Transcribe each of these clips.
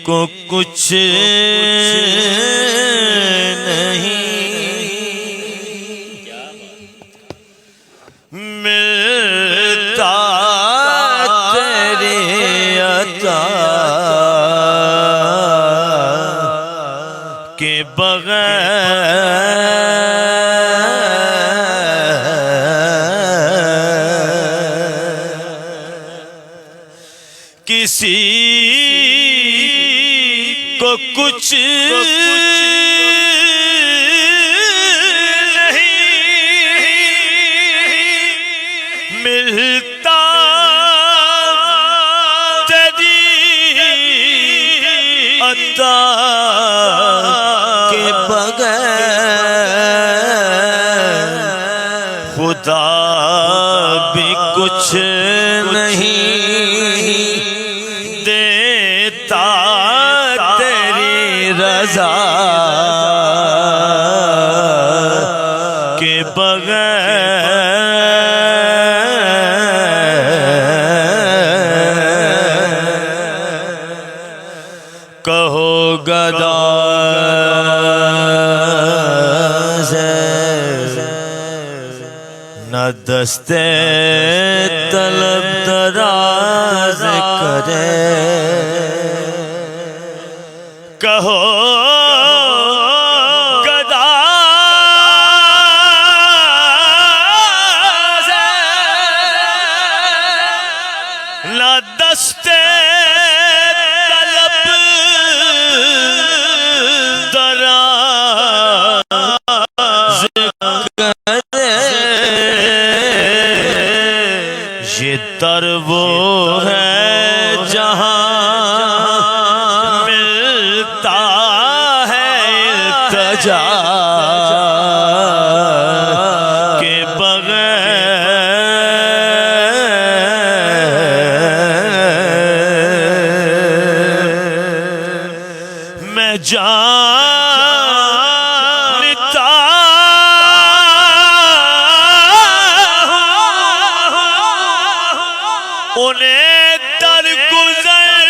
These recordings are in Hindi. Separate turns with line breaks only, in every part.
को कुछ नहीं मिलता तेरी अता के बगैर। किसी को कुछ नहीं मिलता तेरी अता के बगैर। खुदा भी कुछ नहीं देता तेरी रज़ा के बगैर। कहो गदा न दस्ते तलब दराज करे। कहो गदा न दस्ते तलब दराज करे। ये दर वो है जहां मिलता है इल्तिजा के बगैर। मैं जानता उन्हें दरगुज़र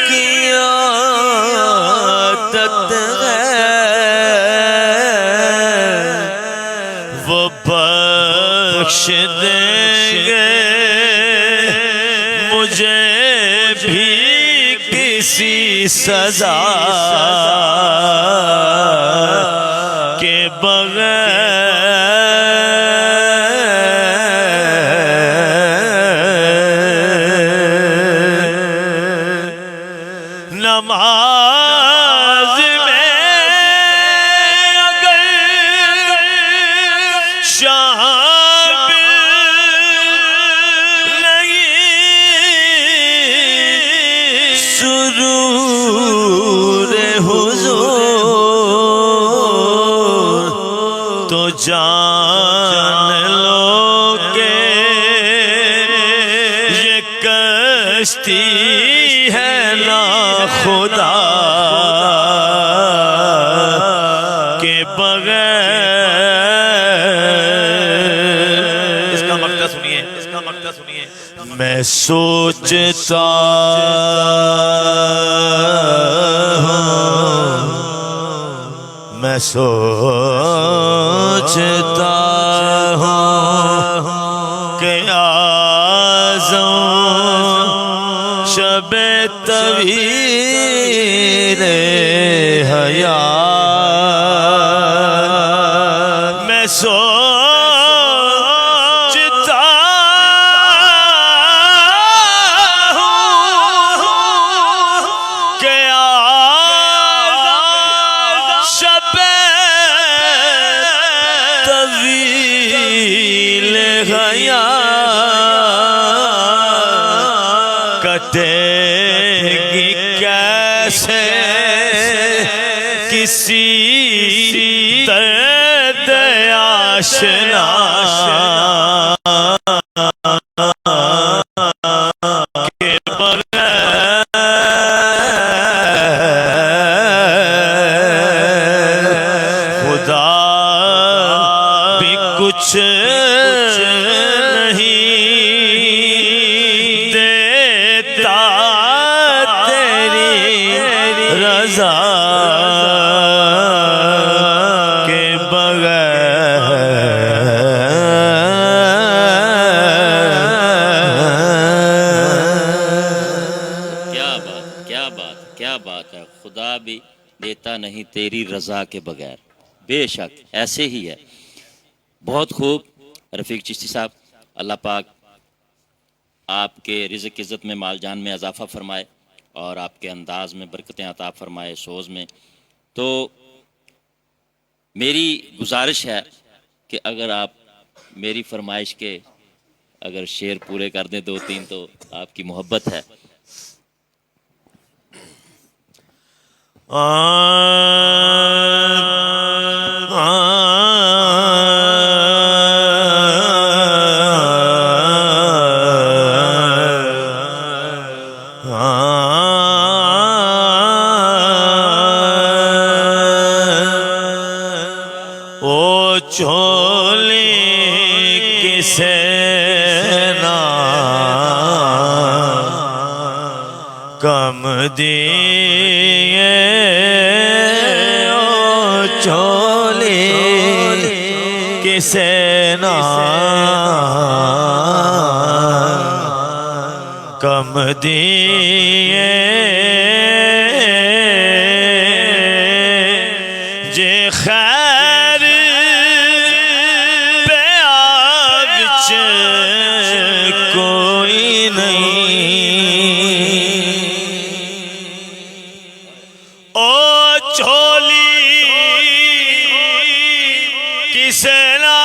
की आदत है। वो बख्श देंगे मुझे भी किसी सजा के बगैर। नमाज में अगर शामिल नहीं सुरूर हुजूर तो जान लो के ये कश्ती है ना खुदा के बगैर। इसका मकता सुनिए, इसका मकता सुनिए। मैं सोचता हूँ, मैं सोचता हूँ कि आज़म शबे तवील हयात। मैं सोचता हूँ कि आज़म शबे तवील हयात कटेगी कैसे किसी दर्द आशना के बगैर। खुदा भी कुछ नहीं दे
क्या बात है, खुदा भी देता नहीं तेरी रज़ा के बगैर। बेशक ऐसे ही है। बहुत खूब रफ़ीक चिश्ती साहब, अल्लाह पाक आपके रिज़्क़ इज़्ज़त में, माल जान में इजाफ़ा फरमाए और आपके अंदाज़ में बरकतें अता फरमाए, सोज़ में। तो मेरी गुजारिश है कि अगर आप मेरी फरमाइश के अगर शेर पूरे कर दें 2-3, तो आपकी मोहब्बत है।
ओ चोली किसे ना कम दिए, ओ चोली किसे ना कम दिए, जे खैर पे आग कोई नहीं, ओ झोली किसे ना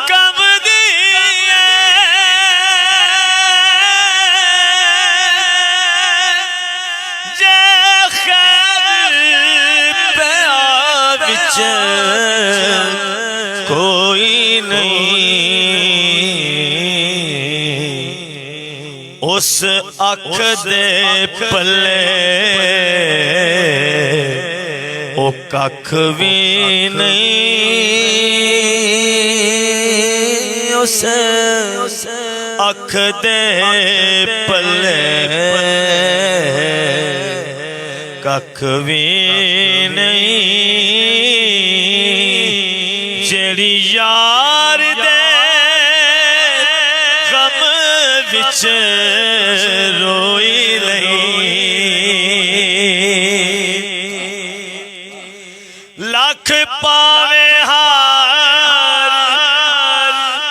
कम दिए, जे खैर पे आग कोई नहीं, उस अख दे पल्ले ओ कख भी नहीं, उस अख दे पल्ले कख भी नहीं, जेड़ी यार दे गम विच रोई नहीं, लख पावे हार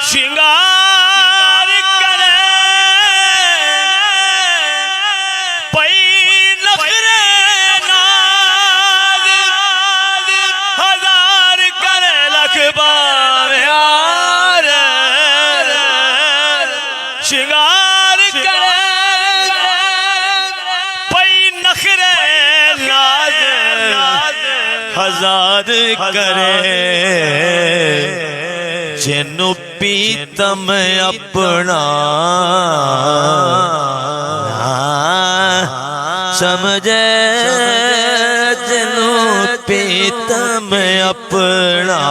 शिंगार करे, पई नखरे नाग हजार करे, लख पावे हार शिंगार करे, पई नखरे नाग हजार करे, जिन्नू पीतम अपना समझे, जिन्नू पीतम अपना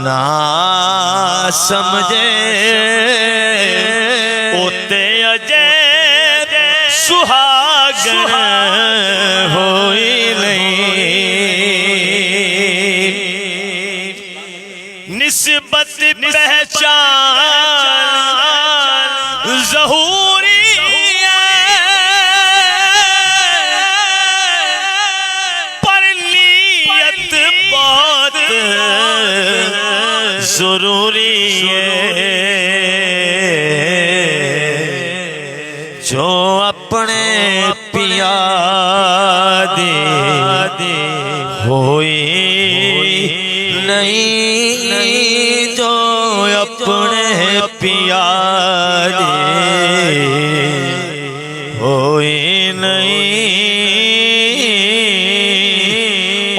ना समझे, ओते अजे सुहागन होई नहीं, निस्बत पहचान ज़हूरी पर नियत बहुत ज़रूरी है, जो अपने पिया दे होई नहीं, जो अपने पिया दे होई नहीं,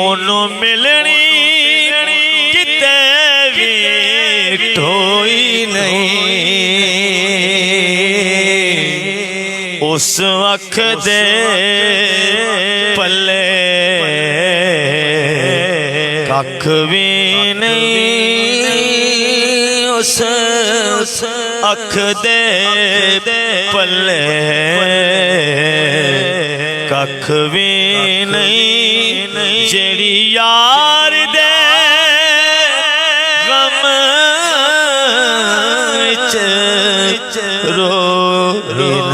ओनू मिलनी किते भी ठोई नहीं, उस अख दे पल्ले कख भी नहीं, उस अख दे पल्ले कख भी नहीं, जेड़ी यार दे गम च रो রইল